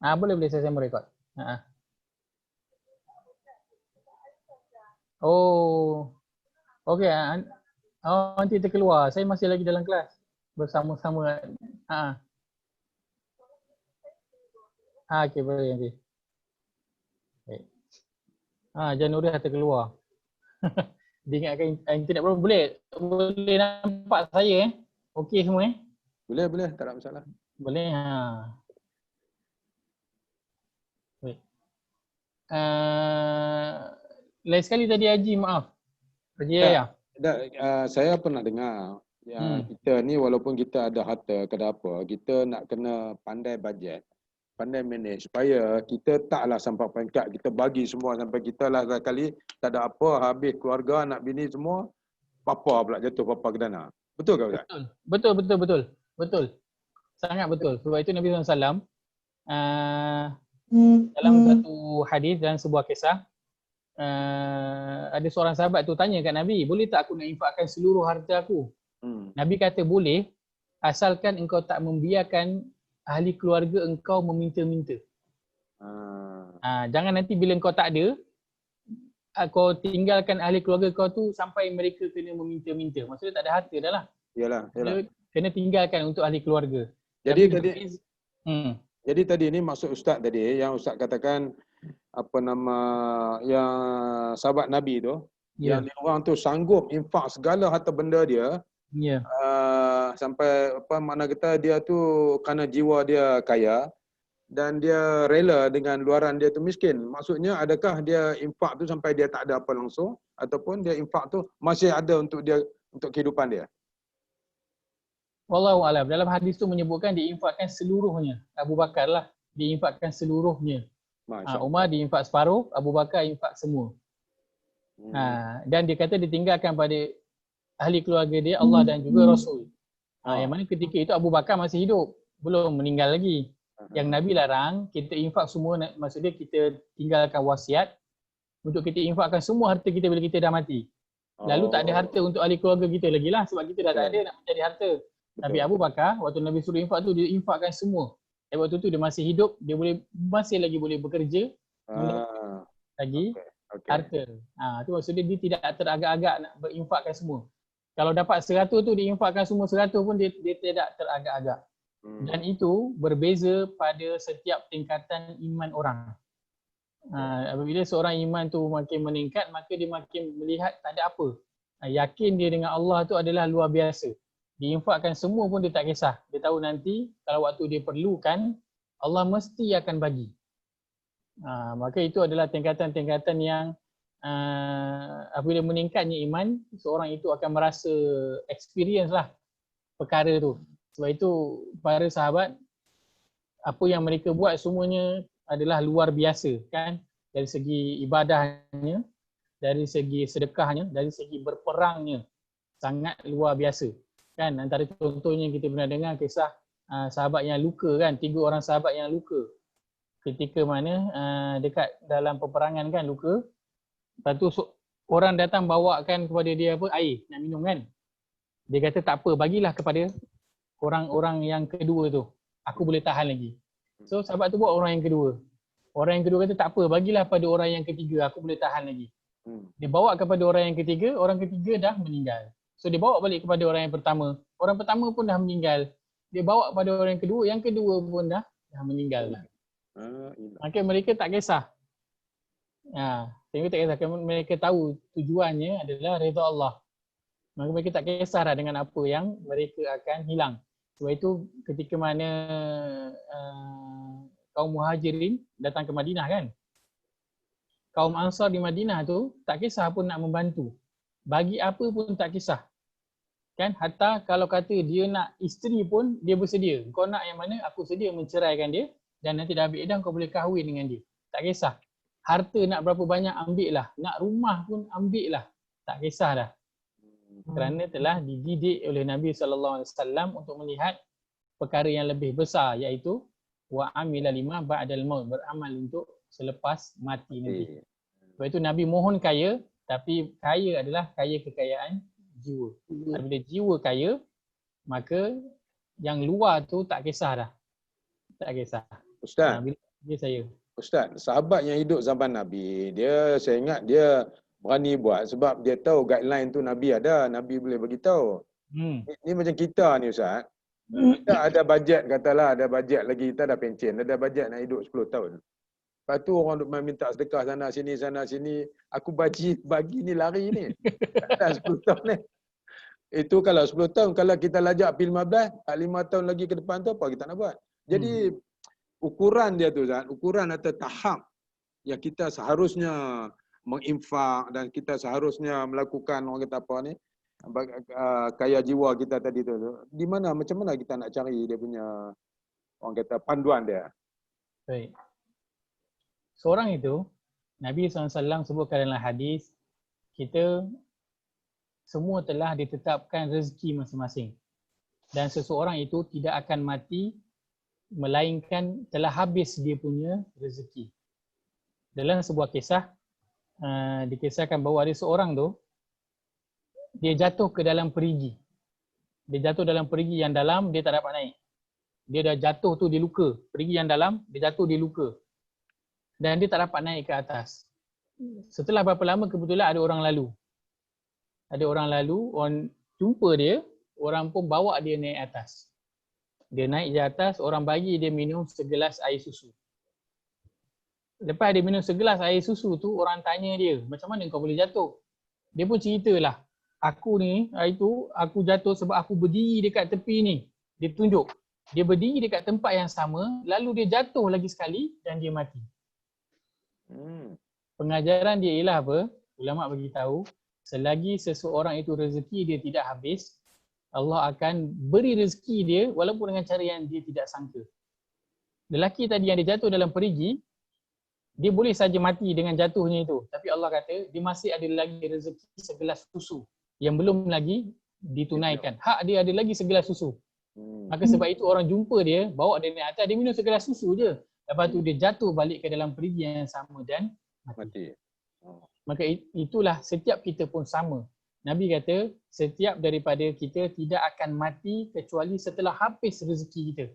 Boleh saya sambung rekod. Oh, okey. Nanti terkeluar. Saya masih lagi dalam kelas bersama-sama. Okey, boleh nanti. Baik. Jan Nurul terkeluar. Dia ingatkan internet boleh nampak saya Okey semua Boleh, tak ada masalah. Boleh. Baik. Lain sekali tadi Haji, maaf. Haji Yahya. Saya pernah dengar kita ni walaupun kita ada harta ke apa, kita nak kena pandai bajet, pandai manage supaya kita taklah sampai peringkat kita bagi semua sampai kita lah sekali tak ada apa, habis keluarga, anak bini semua, papa pula jatuh papa ke dana. Betul ke Ustaz? Betul. Sangat betul. Sebab itu Nabi SAW dalam satu hadis dan sebuah kisah, ada seorang sahabat tu tanya kat Nabi, boleh tak aku nak infakkan seluruh harta aku? Nabi kata boleh, asalkan engkau tak membiarkan ahli keluarga engkau meminta-minta. Jangan nanti bila engkau tak ada, kau tinggalkan ahli keluarga kau tu sampai mereka kena meminta-minta. Maksudnya tak ada harta dah lah. Yalah. Kena tinggalkan untuk ahli keluarga. Jadi tadi ni maksud Ustaz tadi yang Ustaz katakan apa nama yang sahabat Nabi tu, yang dia orang tu sanggup infak segala harta benda dia. Sampai apa makna kata dia tu kerana jiwa dia kaya dan dia rela dengan luaran dia tu miskin. Maksudnya adakah dia infak tu sampai dia tak ada apa langsung ataupun dia infak tu masih ada untuk dia untuk kehidupan dia? Wallahu a'lam. Dalam hadis tu menyebutkan diinfakkan seluruhnya. Abu Bakar lah diinfakkan seluruhnya. Umar diinfak separuh, Abu Bakar infak semua. Dan dia kata ditinggalkan pada ahli keluarga dia Allah dan juga Rasul. Yang mana ketika itu Abu Bakar masih hidup, belum meninggal lagi. Yang Nabi larang kita infak semua, maksudnya kita tinggalkan wasiat untuk kita infakkan semua harta kita bila kita dah mati. Lalu tak ada harta untuk ahli keluarga kita lagi lah sebab kita dah tak ada nak mencari harta. Tapi Abu Bakar waktu Nabi suruh infak tu dia infakkan semua. Dan waktu tu dia masih hidup, dia masih lagi boleh bekerja lagi harta. Tu maksudnya dia tidak teragak-agak nak berinfakkan semua. Kalau dapat 100 tu diinfakkan semua 100 pun dia tidak teragak-agak. Dan itu berbeza pada setiap tingkatan iman orang. Apabila seorang iman tu makin meningkat, maka dia makin melihat tak ada apa. Yakin dia dengan Allah tu adalah luar biasa. Diinfakkan semua pun dia tak kisah. Dia tahu nanti kalau waktu dia perlukan, Allah mesti akan bagi. Maka itu adalah tingkatan-tingkatan yang apabila meningkatnya iman, seorang itu akan merasa experience lah perkara tu. Sebab itu para sahabat, apa yang mereka buat semuanya adalah luar biasa kan. Dari segi ibadahnya, dari segi sedekahnya, dari segi berperangnya, sangat luar biasa. Kan antara contohnya kita pernah dengar kisah sahabat yang luka kan, 3 orang sahabat yang luka. Ketika mana dekat dalam peperangan kan luka. Lepas tu orang datang bawakan kepada dia apa, air nak minum kan. Dia kata tak apa, bagilah kepada orang-orang yang kedua tu. Aku boleh tahan lagi. So sahabat tu buat orang yang kedua. Orang yang kedua kata tak apa, bagilah pada orang yang ketiga, aku boleh tahan lagi. Dia bawa kepada orang yang ketiga, orang ketiga dah meninggal. So dia bawa balik kepada orang yang pertama. Orang pertama pun dah meninggal. Dia bawa kepada orang yang kedua pun dah meninggal lah. Maka mereka tak kisah. Mereka tak kisah. Mereka tahu tujuannya adalah redha Allah. Maka mereka tak kisah dah dengan apa yang mereka akan hilang. Sebab itu ketika mana kaum muhajirin datang ke Madinah kan. Kaum Ansar di Madinah tu tak kisah pun nak membantu. Bagi apa pun tak kisah. Kan hatta kalau kata dia nak isteri pun dia bersedia. Kau nak yang mana, aku sedia menceraikan dia dan nanti dah ambil iddah kau boleh kahwin dengan dia. Tak kisah. Harta nak berapa banyak ambil lah. Nak rumah pun ambil lah. Tak kisah dah. Kerana telah dididik oleh Nabi SAW untuk melihat perkara yang lebih besar iaitu wa amila lima ba'dal maut, beramal untuk selepas mati nanti. Sebab itu Nabi mohon kaya, tapi kaya adalah kaya kekayaan jiwa. Bila jiwa kaya, maka yang luar tu tak kisah dah. Tak kisah. Ustaz, Dia saya. Ustaz, sahabat yang hidup zaman Nabi, saya ingat dia berani buat sebab dia tahu guideline tu Nabi ada, Nabi boleh bagi tahu. Ni macam kita ni Ustaz. Kita ada bajet, katalah ada bajet lagi, kita dah pencen, ada bajet nak hidup 10 tahun. Lepas tu orang duk main minta sedekah sana sini, aku bagi ni lari ni. Dah 10 tahun ni. Itu kalau 10 tahun, kalau kita lajak pergi 15, 5 tahun lagi ke depan tu apa kita nak buat? Jadi ukuran dia tu Zat, ukuran atau tahap yang kita seharusnya menginfak dan kita seharusnya melakukan orang kata apa ni, kaya jiwa kita tadi tu. Di mana, macam mana kita nak cari dia punya orang kata panduan dia? Baik. Seorang itu, Nabi SAW sebutkan dalam hadis, kita semua telah ditetapkan rezeki masing-masing. Dan seseorang itu tidak akan mati melainkan telah habis dia punya rezeki. Dalam sebuah kisah, dikisahkan bahawa ada seorang tu, dia jatuh ke dalam perigi. Dia jatuh dalam perigi yang dalam, dia tak dapat naik. Dia dah jatuh tu, dia luka. Perigi yang dalam, dia jatuh, dia luka. Dan dia tak dapat naik ke atas. Setelah berapa lama, kebetulan ada orang lalu. Orang jumpa dia, orang pun bawa dia naik atas. Dia naik di atas, orang bagi dia minum segelas air susu. Lepas dia minum segelas air susu tu, orang tanya dia, macam mana kau boleh jatuh? Dia pun ceritalah, aku ni, hari tu, aku jatuh sebab aku berdiri dekat tepi ni. Dia tunjuk. Dia berdiri dekat tempat yang sama, lalu dia jatuh lagi sekali dan dia mati. Pengajaran dia ialah apa? Ulama bagi tahu, selagi seseorang itu rezeki dia tidak habis, Allah akan beri rezeki dia walaupun dengan cara yang dia tidak sangka. Lelaki tadi yang dia jatuh dalam perigi, dia boleh saja mati dengan jatuhnya itu. Tapi Allah kata, dia masih ada lagi rezeki segelas susu yang belum lagi ditunaikan. Hak dia ada lagi segelas susu. Maka sebab itu orang jumpa dia, bawa dia naik atas, dia minum segelas susu je. Lepas tu dia jatuh balik ke dalam perigi yang sama dan mati. Maka itulah setiap kita pun sama. Nabi kata, setiap daripada kita tidak akan mati kecuali setelah habis rezeki kita.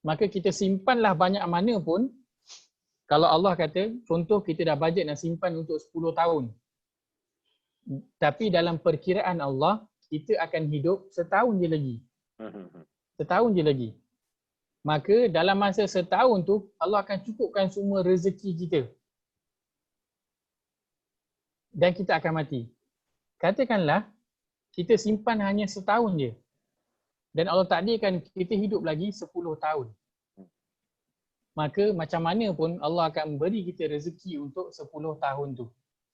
Maka kita simpanlah banyak mana pun. Kalau Allah kata, contoh kita dah bajet nak simpan untuk 10 tahun. Tapi dalam perkiraan Allah, kita akan hidup setahun je lagi. Setahun je lagi. Maka dalam masa setahun tu, Allah akan cukupkan semua rezeki kita. Dan kita akan mati. Katakanlah, kita simpan hanya setahun je. Dan Allah takdirkan kita hidup lagi 10 tahun. Maka macam mana pun Allah akan beri kita rezeki untuk 10 tahun tu.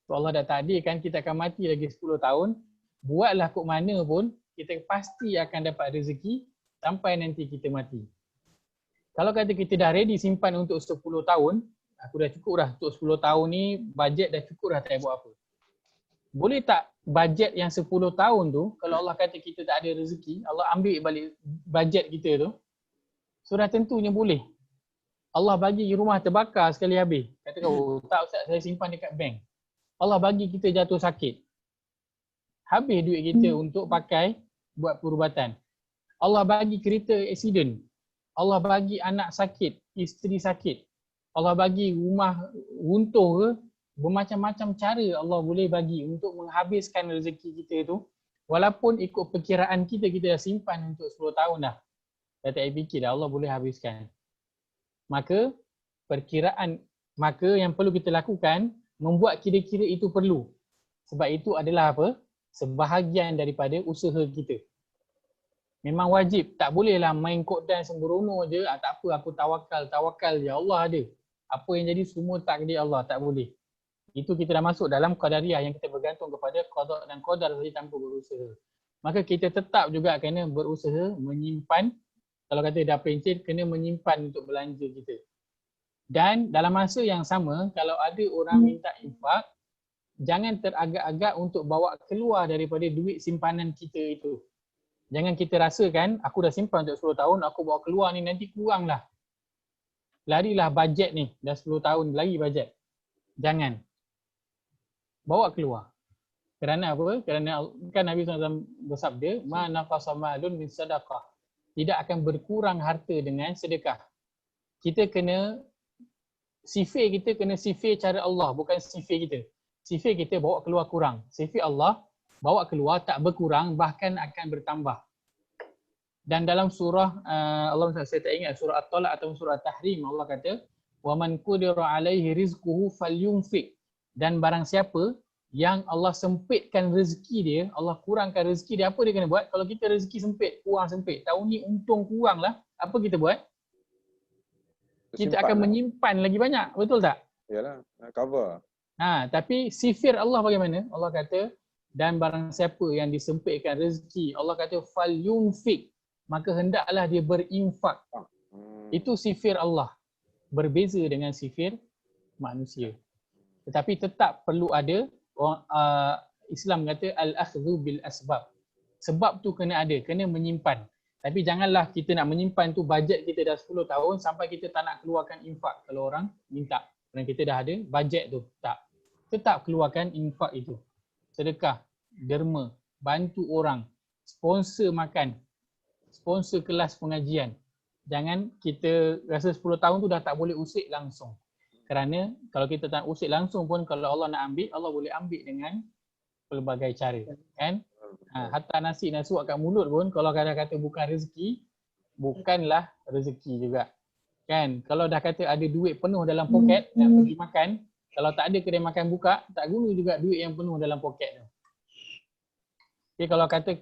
So Allah dah takdirkan kita akan mati lagi 10 tahun. Buatlah kok mana pun, kita pasti akan dapat rezeki sampai nanti kita mati. Kalau kata kita dah ready simpan untuk 10 tahun, aku dah cukup dah untuk 10 tahun ni, bajet dah cukup dah, tak payah buat apa. Boleh tak bajet yang 10 tahun tu, kalau Allah kata kita tak ada rezeki, Allah ambil balik bajet kita tu, so dah tentunya boleh. Allah bagi rumah terbakar sekali habis. Kata kau, tak Ustaz, saya simpan dekat bank. Allah bagi kita jatuh sakit. Habis duit kita untuk pakai buat perubatan. Allah bagi kereta accident. Allah bagi anak sakit, isteri sakit. Allah bagi rumah runtuh ke, bermacam-macam cara Allah boleh bagi untuk menghabiskan rezeki kita tu. Walaupun ikut perkiraan kita, kita dah simpan untuk 10 tahun dah. Dah tak fikir dah Allah boleh habiskan. Maka yang perlu kita lakukan, membuat kira-kira itu perlu. Sebab itu adalah apa? Sebahagian daripada usaha kita. Memang wajib, tak bolehlah main koddan sembrono je, tak apa aku tawakal je, Allah ada. Apa yang jadi semua takdir Allah, tak boleh. Itu kita dah masuk dalam qadariyah yang kita bergantung kepada qada dan qadar saja tanpa berusaha. Maka kita tetap juga kena berusaha menyimpan, kalau kata dah pencen, kena menyimpan untuk belanja kita. Dan dalam masa yang sama, kalau ada orang minta infak, jangan teragak-agak untuk bawa keluar daripada duit simpanan kita itu. Jangan kita rasakan, aku dah simpan untuk 10 tahun, aku bawa keluar ni nanti kurang lah. Larilah bajet ni, dah 10 tahun lagi bajet. Jangan. Bawa keluar. Kerana apa? Kerana kan Nabi SAW bersabda, ma naqasa malun min sadaqah. Tidak akan berkurang harta dengan sedekah. kita kena sifir kita kena sifir cara Allah, bukan sifir kita. Sifir kita bawa keluar kurang. Sifir Allah bawa keluar tak berkurang, bahkan akan bertambah. Dan dalam surah Allah, saya tak ingat surah At-Talaq atau surah Tahrim, Allah kata wa man qudira alaihi rizquhu falyunfiq, dan barang siapa yang Allah sempitkan rezeki dia, Allah kurangkan rezeki dia, apa dia kena buat? Kalau kita rezeki sempit, kurang sempit, tahun ni untung kurang lah, apa kita buat? Kita akan menyimpan lagi banyak, betul tak? Yalah, nak cover. Tapi sifir Allah bagaimana? Allah kata, dan barang siapa yang disempitkan rezeki, Allah kata falyunfiq, maka hendaklah dia berinfak. Itu sifir Allah. Berbeza dengan sifir manusia. Tetapi tetap perlu ada, Islam kata al-akhdhu bil asbab. Sebab tu kena ada, kena menyimpan. Tapi janganlah kita nak menyimpan tu, bajet kita dah 10 tahun sampai kita tak nak keluarkan infak kalau orang minta. Kerana kita dah ada bajet tu. Tak. Tetap keluarkan infak itu. Sedekah, derma, bantu orang, sponsor makan, sponsor kelas pengajian. Jangan kita rasa 10 tahun tu dah tak boleh usik langsung. Kerana kalau kita tak usik langsung pun, kalau Allah nak ambil, Allah boleh ambil dengan pelbagai cara. Kan? Hatta nasi nasuak kat mulut pun, kalau kata bukan rezeki, bukanlah rezeki juga. Kan? Kalau dah kata ada duit penuh dalam poket nak pergi makan, kalau tak ada kedai makan buka, tak guna juga duit yang penuh dalam poket tu. Okay, kalau kata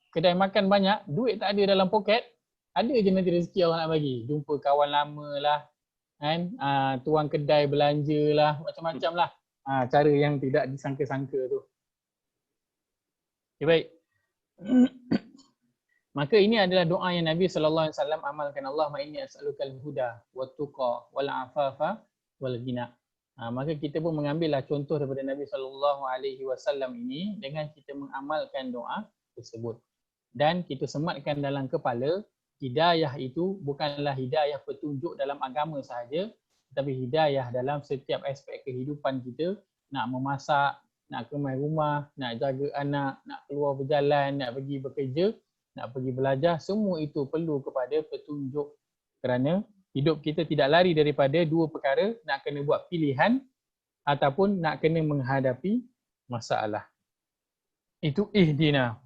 kedai makan banyak, duit tak ada dalam poket, ada je nanti rezeki Allah nak bagi. Jumpa kawan lama lah, kan? Tuan kedai belanja lah, macam-macam lah. Cara yang tidak disangka-sangka tu. Okay, baik. Maka ini adalah doa yang Nabi SAW amalkan. Allahumma inni as'alukal huda wa tuqa wal afafa wal ghina. Maka kita pun mengambillah contoh daripada Nabi SAW ini dengan kita mengamalkan doa tersebut. Dan kita sematkan dalam kepala, hidayah itu bukanlah hidayah petunjuk dalam agama sahaja, tetapi hidayah dalam setiap aspek kehidupan kita. Nak memasak, nak kemai rumah, nak jaga anak, nak keluar berjalan, nak pergi bekerja, nak pergi belajar, semua itu perlu kepada petunjuk. Kerana hidup kita tidak lari daripada dua perkara, nak kena buat pilihan ataupun nak kena menghadapi masalah. Itu ihdina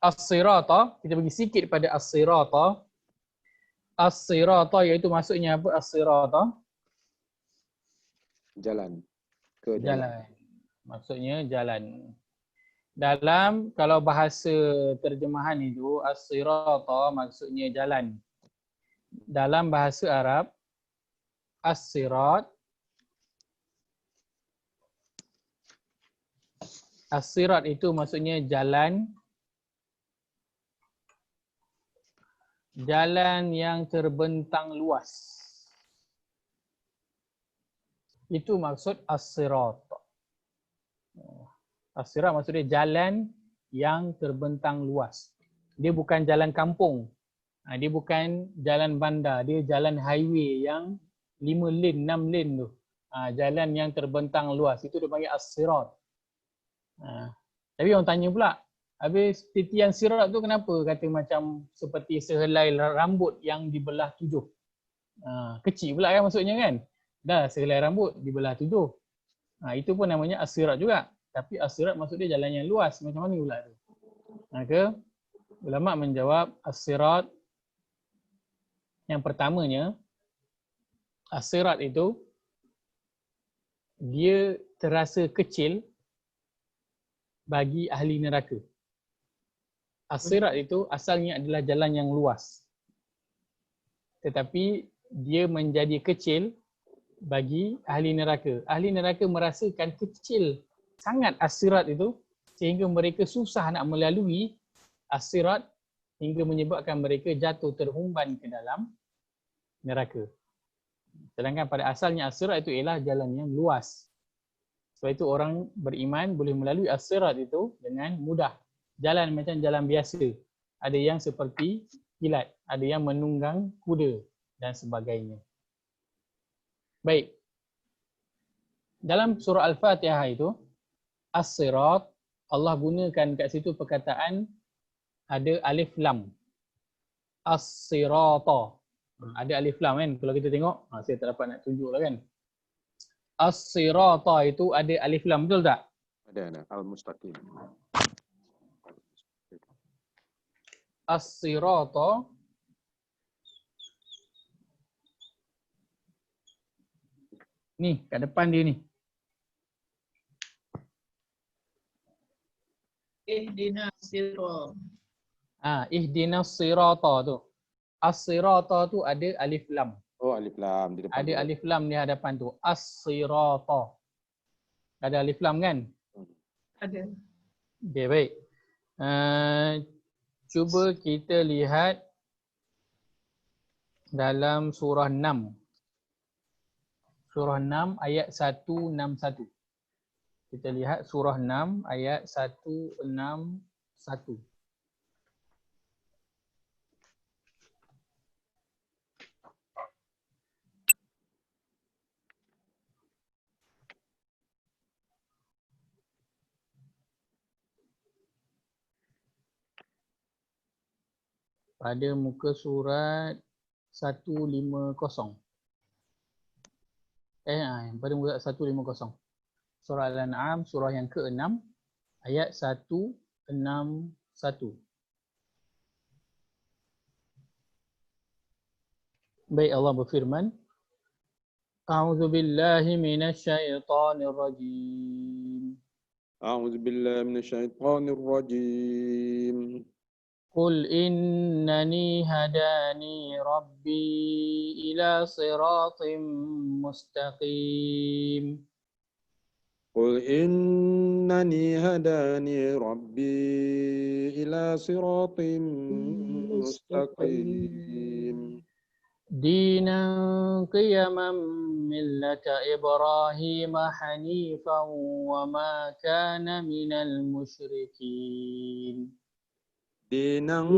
as-sirata. Kita pergi sikit pada as-sirata. As-sirata iaitu maksudnya apa as-sirata? Jalan. Ke jalan. Maksudnya jalan. Dalam kalau bahasa terjemahan itu as-sirata maksudnya jalan. Dalam bahasa Arab as-sirat, as-sirat itu maksudnya jalan, jalan yang terbentang luas. Itu maksud as-sirat. As-sirat maksudnya jalan yang terbentang luas. Dia bukan jalan kampung. Dia bukan jalan bandar, dia jalan highway yang 5 lane, 6 lane tu. Jalan yang terbentang luas, itu dia panggil as-sirat. Tapi orang tanya pula, habis titian sirat tu kenapa kata macam seperti sehelai rambut yang dibelah 7? Kecil pula kan maksudnya kan? Dah sehelai rambut dibelah 7. Itu pun namanya as-sirat juga. Tapi as-sirat maksud dia jalan yang luas. Macam mana pula tu? Maka ulama menjawab as-sirat, yang pertamanya, as-sirat itu dia terasa kecil bagi ahli neraka. As-sirat itu asalnya adalah jalan yang luas. Tetapi dia menjadi kecil bagi ahli neraka. Ahli neraka merasakan kecil sangat as-sirat itu sehingga mereka susah nak melalui as-sirat hingga menyebabkan mereka jatuh terhumban ke dalam neraka. Sedangkan pada asalnya as-sirat itu ialah jalan yang luas. Sebab itu orang beriman boleh melalui as-sirat itu dengan mudah. Jalan macam jalan biasa. Ada yang seperti kilat, ada yang menunggang kuda dan sebagainya. Baik. Dalam surah Al-Fatihah itu, as-sirat, Allah gunakan kat situ perkataan ada alif lam. As-sirata. Ada alif lam kan? Kalau kita tengok, saya tak dapat nak tunjuk lah kan. As-sirata itu ada alif lam, betul tak? Ada. Al-mustaqim. As-sirata ni kat depan dia ni. Ihdinas sirata. Ihdinas sirata tu. As-sirata tu ada alif lam. Oh, alif lam di depan. Ada alif lam di hadapan tu. As-sirata. Ada alif lam kan? Ada. Okay, baik. Cuba kita lihat dalam surah 6. Surah 6 ayat 161. Kita lihat surah 6 ayat 161. Pada muka surat 150. Pada muka 150. Surah Al-An'am, surah yang ke-6, ayat 161. Baik, Allah berfirman, A'udzu billahi minasyaitonir rajim. A'udzu billahi minasyaitonir rajim. Qul innani hadani rabbi ila siratim mustaqim. Qul innani hadani rabbi ila siratim mustaqim. Dinan qiyaman millata Ibrahim hanifan wa ma kana minal musyrikin. Dinan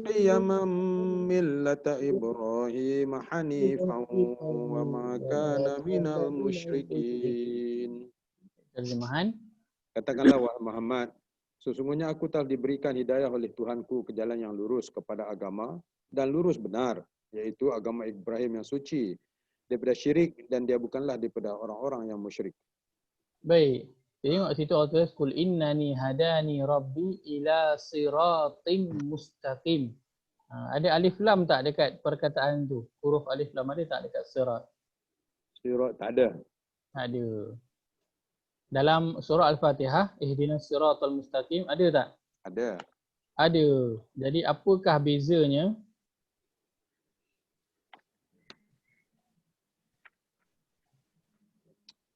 qiyaman millata Ibrahim hanifan wa ma kana minal musyrikin. Terjemahan. Katakanlah wahai Muhammad, sesungguhnya aku telah diberikan hidayah oleh Tuhanku ke jalan yang lurus kepada agama dan lurus benar, yaitu agama Ibrahim yang suci daripada syirik, dan dia bukanlah daripada orang-orang yang musyrik. Baik. Tengok situ Allah tulis kul innani hadani rabbi ila siratim mustaqim. Ada alif lam tak dekat perkataan tu? Huruf alif lam ada tak dekat sirat? Sirat tak ada. Tak ada. Dalam surah Al-Fatihah, ihdinas siratal mustaqim ada tak? Ada. Ada. Jadi apakah bezanya?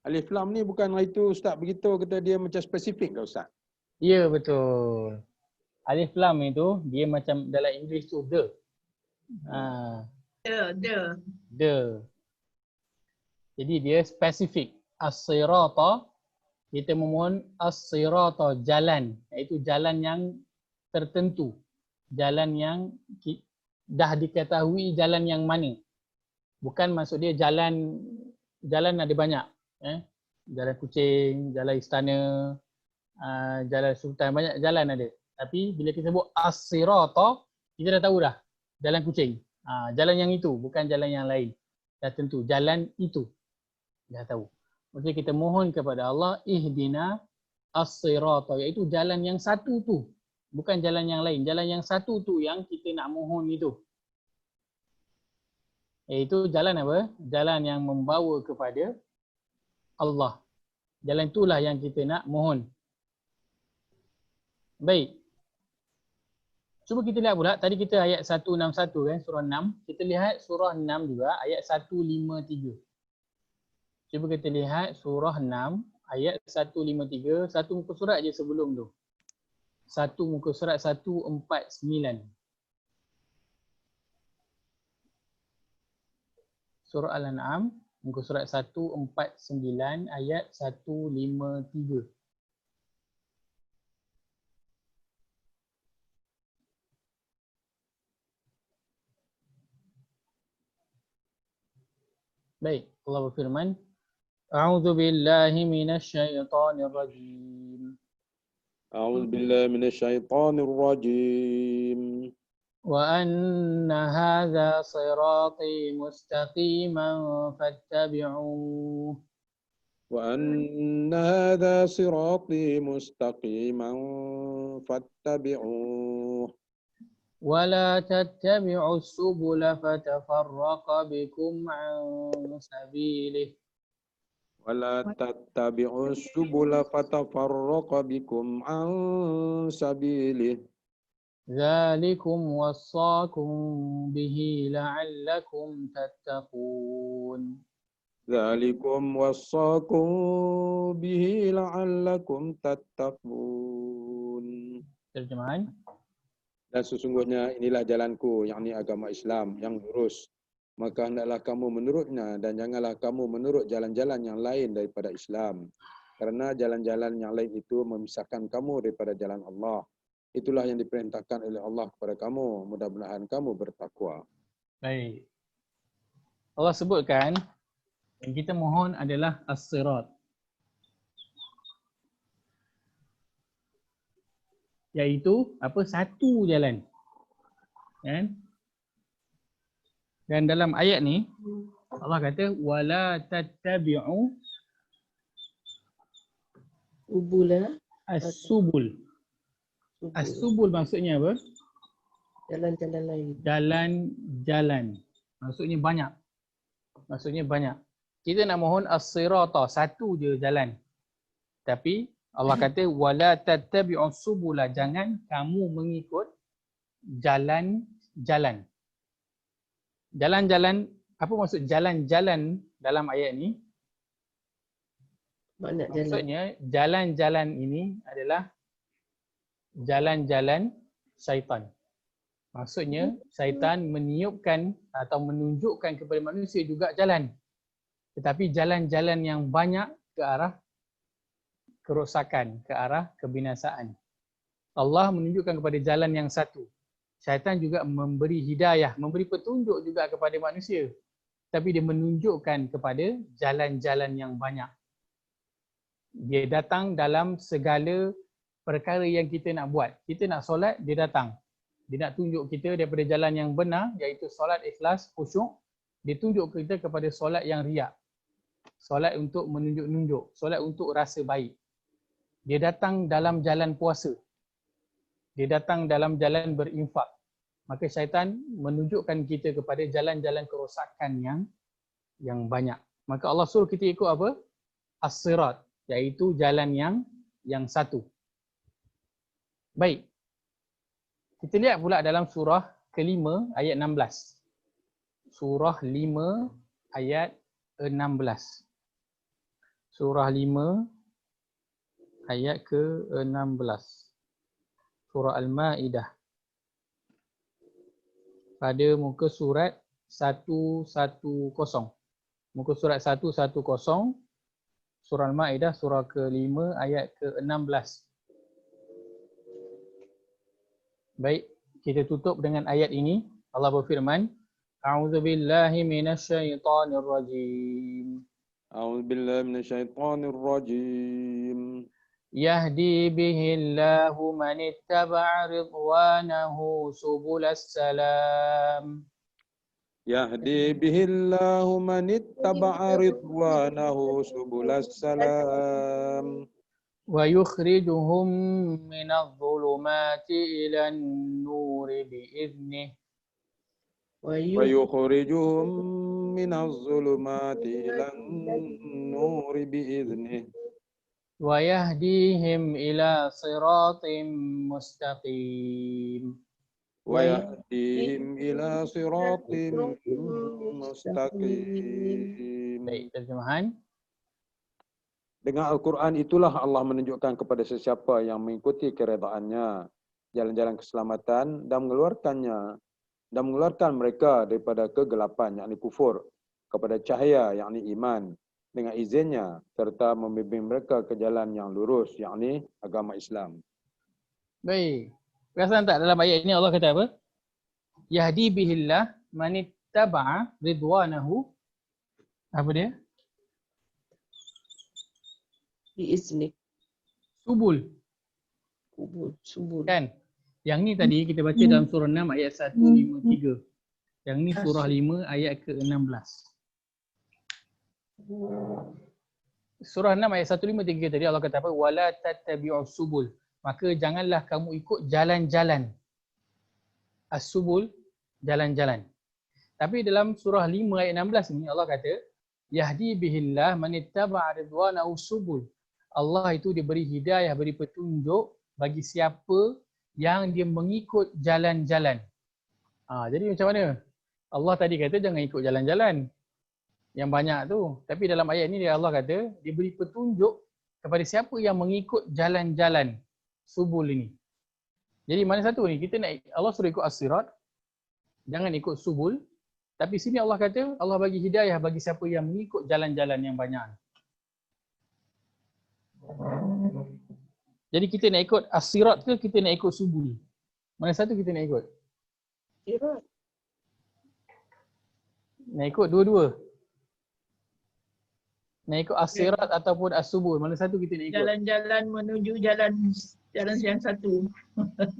Alif lam ni bukan itu Ustaz begitu kata dia macam spesifik ke Ustaz? Ya, betul. Alif lam itu dia macam dalam English tu the. The. Jadi dia spesifik. As-sirata, kita memohon as-sirata, jalan, iaitu jalan yang tertentu. Jalan yang dah diketahui jalan yang mana. Bukan maksud dia jalan ada banyak. Jalan Kucing, jalan Istana, jalan Sultan, banyak jalan ada. Tapi bila kita sebut as-sirata, kita dah tahu dah jalan Kucing. Jalan yang itu, bukan jalan yang lain. Dah tentu, jalan itu. Dah tahu. Maksudnya kita mohon kepada Allah, ihdina as-sirata, iaitu jalan yang satu tu. Bukan jalan yang lain. Jalan yang satu tu yang kita nak mohon itu. Iaitu jalan apa? Jalan yang membawa kepada Allah. Jalan itulah yang kita nak mohon. Baik. Cuba kita lihat pula, tadi kita ayat 161 kan, surah 6. Kita lihat surah 6 juga, ayat 153. Cuba kita lihat surah 6, ayat 153. Satu muka surat je sebelum tu. Satu muka surat 149. Surah Al-An'am, muka surat 149 ayat 153. Baik, Allah berfirman, A'udzu billahi minasyaitonir rajim. A'udzu billahi minasyaitonir rajim. وأن هذا صراطي مستقيما فاتبعوه وأن هذا صراطي مستقيما فاتبعوه ولا تتبعوا السبل فتفرق بكم عن سبيله ولا تتبعوا السبل فتفرق بكم عن سبيله ذلكم وصاكم به لعلكم تتقون ذلكم وصاكم به لعلكم تتقون. Terjemahan. Dan sesungguhnya inilah jalanku, yakni agama Islam yang lurus. Maka hendaklah kamu menurutnya dan janganlah kamu menurut jalan-jalan yang lain daripada Islam. Kerana jalan-jalan yang lain itu memisahkan kamu daripada jalan Allah. Itulah yang diperintahkan oleh Allah kepada kamu. Mudah-mudahan kamu bertakwa. Baik. Allah sebutkan yang kita mohon adalah as-sirat. Iaitu apa? Satu jalan. Kan? Dan dalam ayat ni Allah kata wala tattabi'u Ubula as-subul. As-subul maksudnya apa? jalan-jalan lain. Jalan-jalan. Maksudnya banyak. Maksudnya banyak. Kita nak mohon as-sirata, satu je jalan. Tapi Allah kata wala tattabi'u subula, jangan kamu mengikut jalan-jalan. Jalan-jalan, apa maksud jalan-jalan dalam ayat ni? Banyak jalan. Maksudnya jalan-jalan ini adalah jalan-jalan syaitan. Maksudnya syaitan meniupkan atau menunjukkan kepada manusia juga jalan. Tetapi jalan-jalan yang banyak ke arah kerosakan, ke arah kebinasaan. Allah menunjukkan kepada jalan yang satu. Syaitan juga memberi hidayah, memberi petunjuk juga kepada manusia. Tapi dia menunjukkan kepada jalan-jalan yang banyak. Dia datang dalam segala perkara yang kita nak buat. Kita nak solat, dia datang. Dia nak tunjuk kita daripada jalan yang benar, iaitu solat ikhlas, khusyuk. Dia tunjuk kita kepada solat yang riak. Solat untuk menunjuk-nunjuk. Solat untuk rasa baik. Dia datang dalam jalan puasa. Dia datang dalam jalan berinfak. Maka syaitan menunjukkan kita kepada jalan-jalan kerosakan yang banyak. Maka Allah suruh kita ikut apa? As-sirat, iaitu jalan yang satu. Baik. Kita lihat pula dalam surah ke-5 ayat 16. Surah 5 ayat 16. Surah 5 ayat ke-16. Surah Al-Ma'idah. Pada muka surat 110. Muka surat 110. Surah Al-Ma'idah surah ke-5 ayat ke-16. Baik, kita tutup dengan ayat ini. Allah berfirman, A'udzubillahi minasyaitonir rajim. A'udzubillahi minasyaitonir rajim. Yahdi bihillahu man ittaba'a ridwanahu subulas salam. Yahdi bihillahu man ittaba'a ridwanahu subulas salam. Wa yukhrijuhum minadh dhulumati ilan nuri biiznih. ويخرجهم من الظلمات إلى النور بإذنه ويهديهم إلى صراط مستقيم. ويهديهم إلى صراط مستقيم. Baik, terjemahan. Dengan Al-Quran itulah Allah menunjukkan kepada sesiapa yang mengikuti keredaannya jalan-jalan keselamatan dan mengeluarkan mereka daripada kegelapan yakni kufur kepada cahaya yakni iman dengan izinnya serta membimbing mereka ke jalan yang lurus yakni agama Islam. Baik. Perasan tak dalam ayat ini Allah kata apa? Yahdi bihillah man ittaba'a ridwanahu. Apa dia? Biiznik. Subul. Subul. Kan? Yang ni tadi kita baca dalam surah 6 ayat 153. Yang ni surah 5 ayat ke-16. Surah 6 ayat 153 tadi Allah kata apa? Wala tattabi'us subul. Maka janganlah kamu ikut jalan-jalan. As-subul, jalan-jalan. Tapi dalam surah 5 ayat 16 ni Allah kata yahdi bihillah man ittaba'a ridwanahu subul. Allah itu diberi hidayah, beri petunjuk bagi siapa yang dia mengikut jalan-jalan. Jadi macam mana? Allah tadi kata jangan ikut jalan-jalan yang banyak tu. Tapi dalam ayat ni Allah kata dia beri petunjuk kepada siapa yang mengikut jalan-jalan subul ini. Jadi mana satu ni? Kita nak, Allah suruh ikut as-sirat, jangan ikut subul. Tapi sini Allah kata Allah bagi hidayah bagi siapa yang mengikut jalan-jalan yang banyak. Jadi kita nak ikut as-sirat ke kita nak ikut subul? Mana satu kita nak ikut? Sirat. Nak ikut dua-dua. Nak ikut as-sirat ataupun as-subul. Mana satu kita nak ikut? Jalan-jalan menuju jalan yang satu.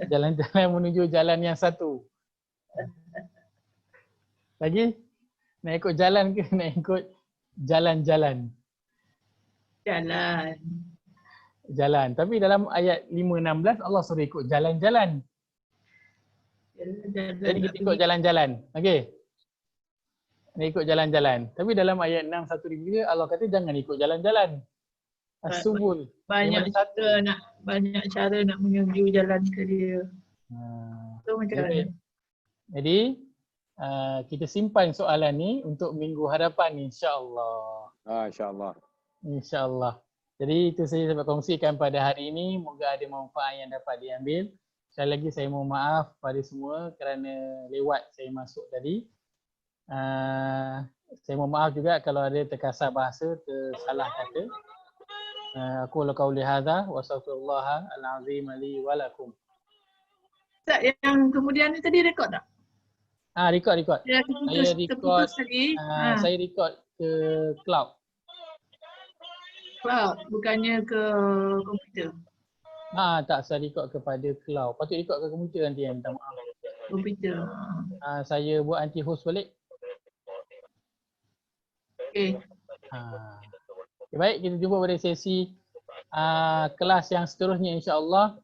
Jalan-jalan menuju jalan yang satu. Lagi? Nak ikut jalan ke nak ikut jalan-jalan? Jalan. Jalan. Tapi dalam ayat 5:16 Allah suruh ikut jalan-jalan. Jadi kita ikut jalan-jalan. Okey. Nak ikut jalan-jalan. Tapi dalam ayat 6:1 Allah kata jangan ikut jalan-jalan. As-subul. Banyak cara nak menuju jalan ke dia. So macam mana? Jadi kita simpan soalan ni untuk minggu hadapan insya-Allah. InsyaAllah. InsyaAllah. Jadi itu saya dapat kongsikan pada hari ini. Moga ada manfaat yang dapat diambil. Sekali lagi saya mohon maaf pada semua kerana lewat saya masuk tadi. Saya mohon maaf juga kalau ada terkasar bahasa, tersalah kata. Aku qauli hadza wa astaghfirullah al-azim li wa lakum. Ustaz, yang kemudian ni tadi rekod tak? Rekod. Ya, Saya rekod. Saya rekod ke cloud. Cloud, bukannya ke komputer. Tak, saya record kepada cloud. Patut record ke komputer nanti yang minta maaf. Komputer. Saya buat anti host balik. Okey. Okay, baik, kita jumpa pada sesi kelas yang seterusnya insya-Allah.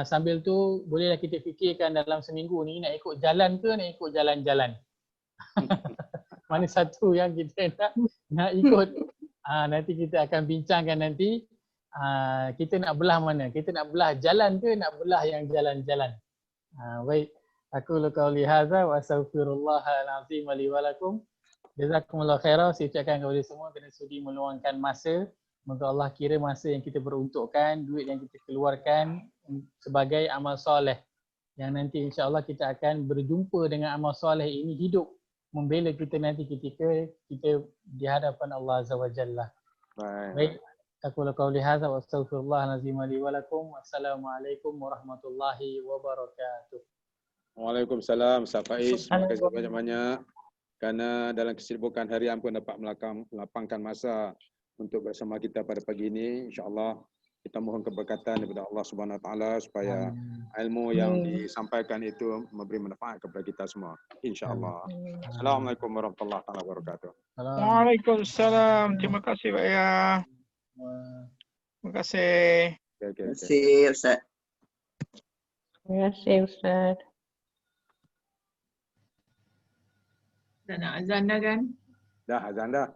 Sambil tu bolehlah kita fikirkan dalam seminggu ni nak ikut jalan ke nak ikut jalan-jalan. Mana satu yang kita nak ikut. Nanti kita akan bincangkan nanti kita nak belah mana. Kita nak belah jalan ke nak belah yang jalan-jalan. Baik, aku qauli hadza wa astaghfirullahal azim li wa lakum. Jazakumullah khairan. Saya ucapkan kepada semua kena sudi meluangkan masa. Moga Allah kira masa yang kita peruntukkan, duit yang kita keluarkan sebagai amal soleh. Yang nanti insya-Allah kita akan berjumpa dengan amal soleh ini hidup membela kita nanti ketika kita di hadapan Allah Azza wa Jalla. Baik. Aku qauli hadza wa astaghfirullahal azim li wa lakum. Wassalamualaikum warahmatullahi wabarakatuh. Waalaikumsalam. Ustaz Faiz, terima kasih banyak-banyak kerana dalam kesibukan harian pun dapat melapangkan masa untuk bersama kita pada pagi ini. InsyaAllah kita mohon keberkatan daripada Allah Subhanahu Wa Taala supaya ilmu yang disampaikan itu memberi manfaat kepada kita semua. InsyaAllah. Assalamualaikum warahmatullahi wabarakatuh. Waalaikumsalam. Terima kasih Pak Ya. Terima kasih. Terima kasih Ustaz. Terima kasih Ustaz. Dah nak azan dah kan? Dah azan dah.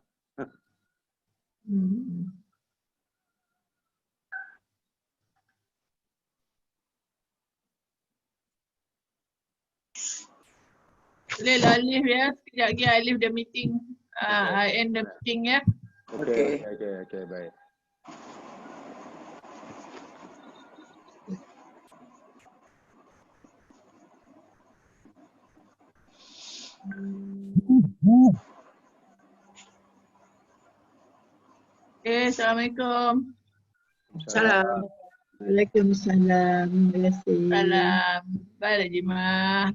Boleh lah Alif ya. Sekejap lagi Alif dah meeting. I end the meeting ya. Okey, baik. Assalamualaikum. Salam. Waalaikumsalam. Terima kasih. Salam. Bye Jimah.